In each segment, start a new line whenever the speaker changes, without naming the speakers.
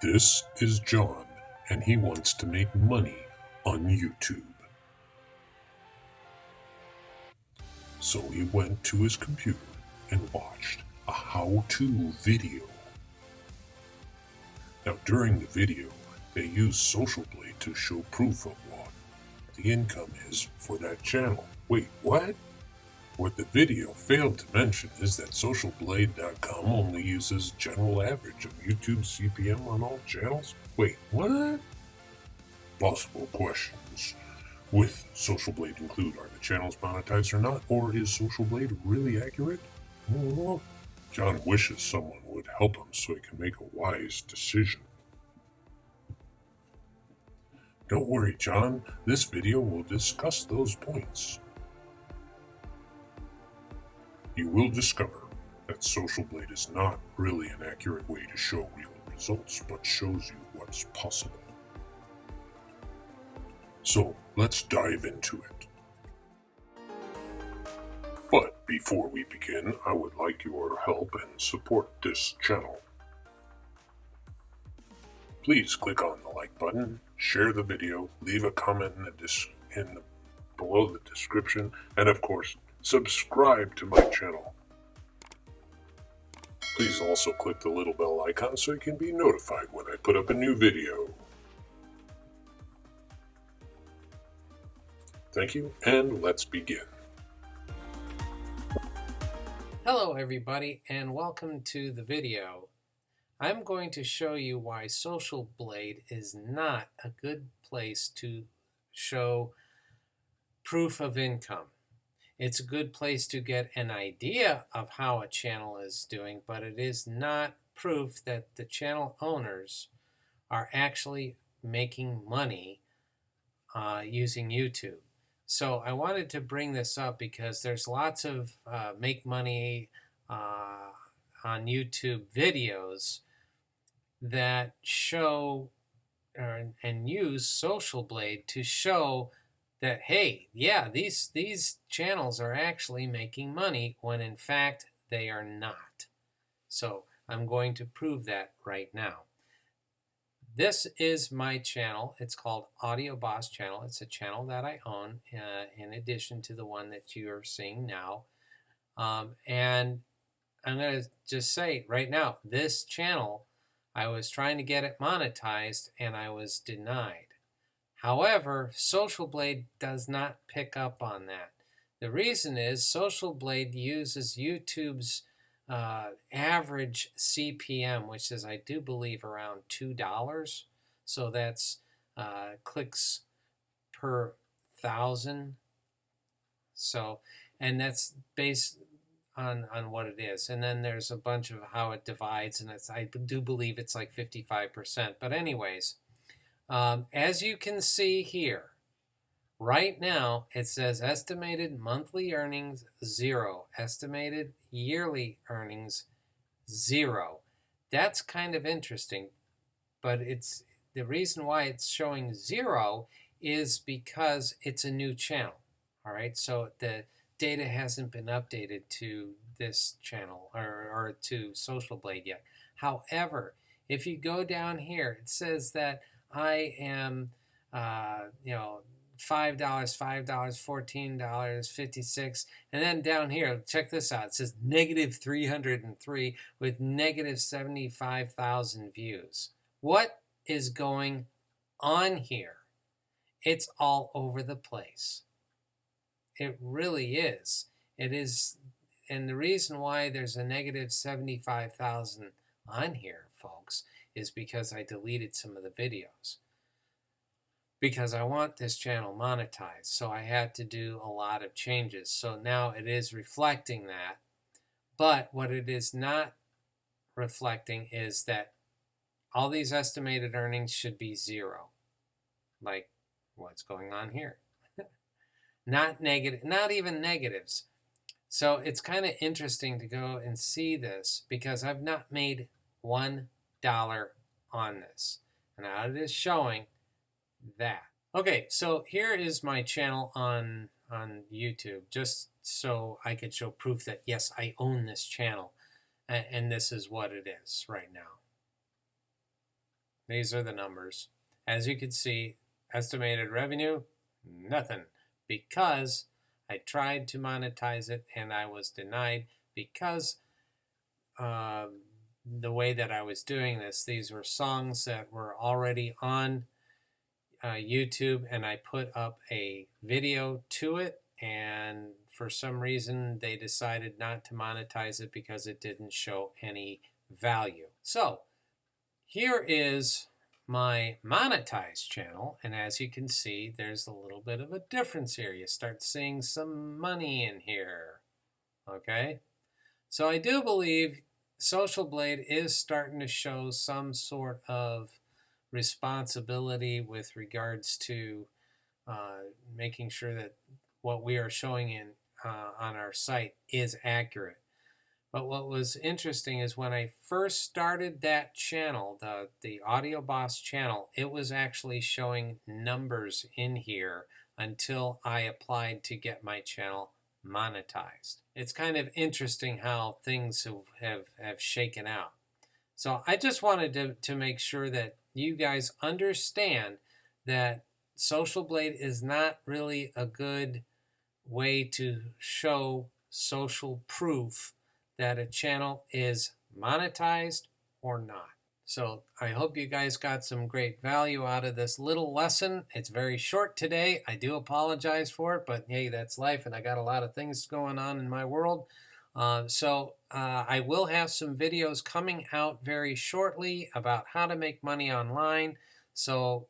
This is John, and he wants to make money on YouTube. So he went to his computer and watched a how-to video. Now during the video, they used Social Blade to show proof of what the income is for that channel. Wait, what? What the video failed to mention is that SocialBlade.com only uses general average of YouTube CPM on all channels. Wait, what? Possible questions with Social Blade include: are the channels monetized or not? Or is Social Blade really accurate? Well, John wishes someone would help him so he can make a wise decision. Don't worry, John. This video will discuss those points. You will discover that Social Blade is not really an accurate way to show real results, but shows you what's possible. So let's dive into it. But before we begin, I would like your help and support this channel. Please click on the like button, share the video, leave a comment below the description, and of course, subscribe to my channel. Please also click the little bell icon so you can be notified when I put up a new video. Thank you, and let's begin.
Hello everybody, and welcome to the video. I'm going to show you why Social Blade is not a good place to show proof of income. It's a good place to get an idea of how a channel is doing, but it is not proof that the channel owners are actually making money using YouTube. So I wanted to bring this up because there's lots of make money on YouTube videos that show and use Social Blade to show that, hey, yeah, these channels are actually making money when in fact they are not. So I'm going to prove that right now. This is my channel. It's called Audio Boss Channel. It's a channel that I own in addition to the one that you are seeing now. And I'm going to just say right now, this channel, I was trying to get it monetized and I was denied. However, Social Blade does not pick up on that. The reason is Social Blade uses YouTube's average CPM, which is, I do believe, around $2. So that's clicks per 1,000. So, and that's based on what it is. And then there's a bunch of how it divides, and I do believe it's like 55%. But anyways, as you can see here, right now it says estimated monthly earnings 0, estimated yearly earnings 0. That's kind of interesting, but it's the reason why it's showing 0 is because it's a new channel. All right, so the data hasn't been updated to this channel or to Social Blade yet. However, if you go down here, it says that I am, $5, $5, $14, 56, and then down here, check this out. It says negative 303 with negative 75,000 views. What is going on here? It's all over the place. It really is. It is, and the reason why there's a negative 75,000 on here, folks, is because I deleted some of the videos. Because I want this channel monetized, so I had to do a lot of changes. So now it is reflecting that. But what it is not reflecting is that all these estimated earnings should be 0. Like what's going on here. Not negative, not even negatives. So it's kind of interesting to go and see this because I've not made $1 on this. And now it is showing that. Okay, so here is my channel on YouTube, just so I could show proof that yes, I own this channel, and this is what it is right now. These are the numbers. As you can see, estimated revenue, nothing, because I tried to monetize it and I was denied because the way that I was doing this. These were songs that were already on YouTube, and I put up a video to it, and for some reason they decided not to monetize it because it didn't show any value. So here is my monetized channel, and as you can see, there's a little bit of a difference here. You start seeing some money in here. Okay, so I do believe Social Blade is starting to show some sort of responsibility with regards to making sure that what we are showing in on our site is accurate. But what was interesting is when I first started that channel, the Audio Boss channel, it was actually showing numbers in here until I applied to get my channel monetized. It's kind of interesting how things have shaken out. So I just wanted to make sure that you guys understand that Social Blade is not really a good way to show social proof that a channel is monetized or not. So I hope you guys got some great value out of this little lesson. It's very short today. I do apologize for it, but hey, that's life, and I got a lot of things going on in my world. I will have some videos coming out very shortly about how to make money online. So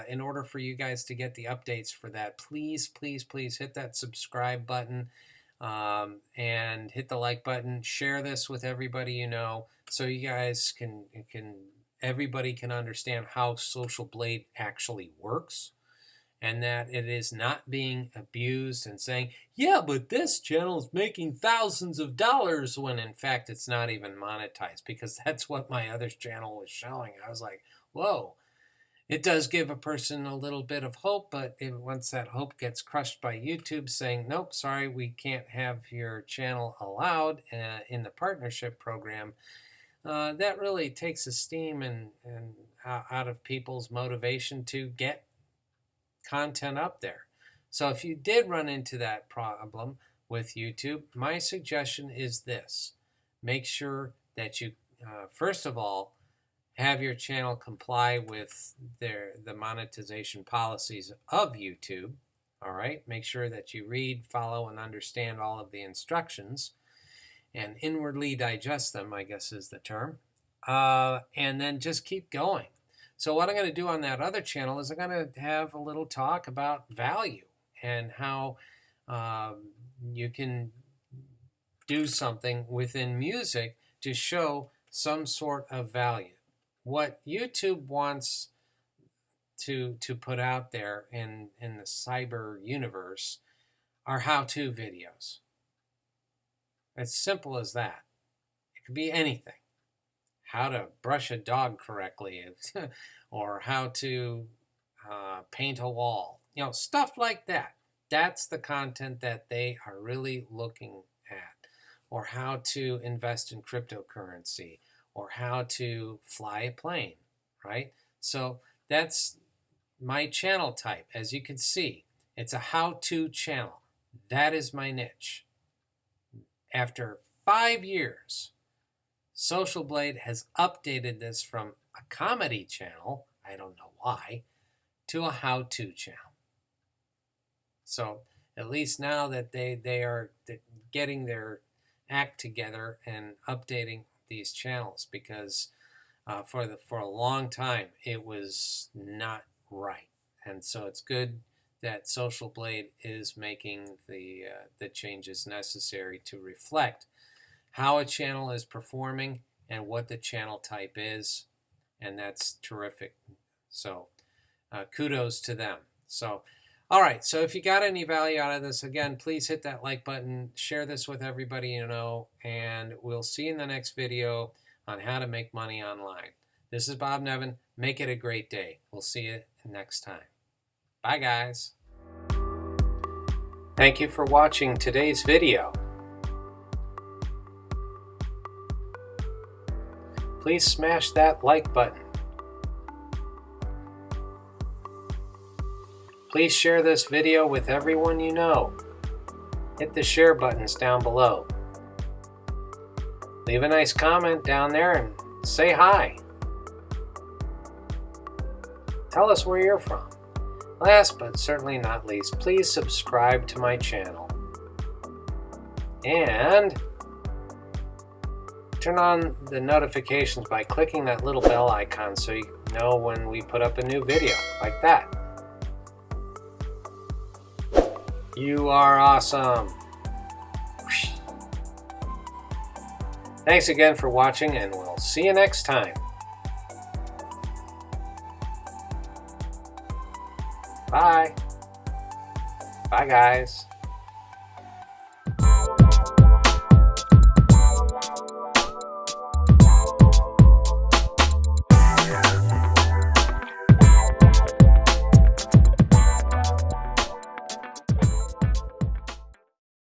in order for you guys to get the updates for that, please, please, please hit that subscribe button and hit the like button. Share this with everybody you know, so you guys everybody can understand how Social Blade actually works, and that it is not being abused and saying, yeah, but this channel is making thousands of dollars, when in fact it's not even monetized, because that's what my other channel was showing. I was like, whoa. It does give a person a little bit of hope, but once that hope gets crushed by YouTube saying, nope, sorry, we can't have your channel allowed in the partnership program, that really takes the steam and out of people's motivation to get content up there. So if you did run into that problem with YouTube, my suggestion is this. Make sure that you, first of all, have your channel comply with the monetization policies of YouTube. All right, make sure that you read, follow, and understand all of the instructions and inwardly digest them, I guess is the term. And then just keep going. So what I'm going to do on that other channel is I'm going to have a little talk about value and how you can do something within music to show some sort of value. What YouTube wants to put out there in the cyber universe are how-to videos. It's simple as that. It could be anything. How to brush a dog correctly, or how to paint a wall. You know, stuff like that. That's the content that they are really looking at. Or how to invest in cryptocurrency, or how to fly a plane, right? So that's my channel type. As you can see, it's a how-to channel. That is my niche. After 5 years, Social Blade has updated this from a comedy channel, I don't know why, to a how-to channel. So at least now that they are getting their act together and updating these channels, because for a long time it was not right, and so it's good that Social Blade is making the changes necessary to reflect how a channel is performing and what the channel type is, and that's terrific. So kudos to them. So all right, so if you got any value out of this, again, please hit that like button, share this with everybody you know, and we'll see you in the next video on how to make money online. This is Bob Nevin. Make it a great day. We'll see you next time. Bye, guys. Thank you for watching today's video. Please smash that like button. Please share this video with everyone you know. Hit the share buttons down below. Leave a nice comment down there and say hi. Tell us where you're from. Last but certainly not least, please subscribe to my channel. And turn on the notifications by clicking that little bell icon so you know when we put up a new video, like that. You are awesome. Thanks again for watching, and we'll see you next time. Bye. Bye, guys.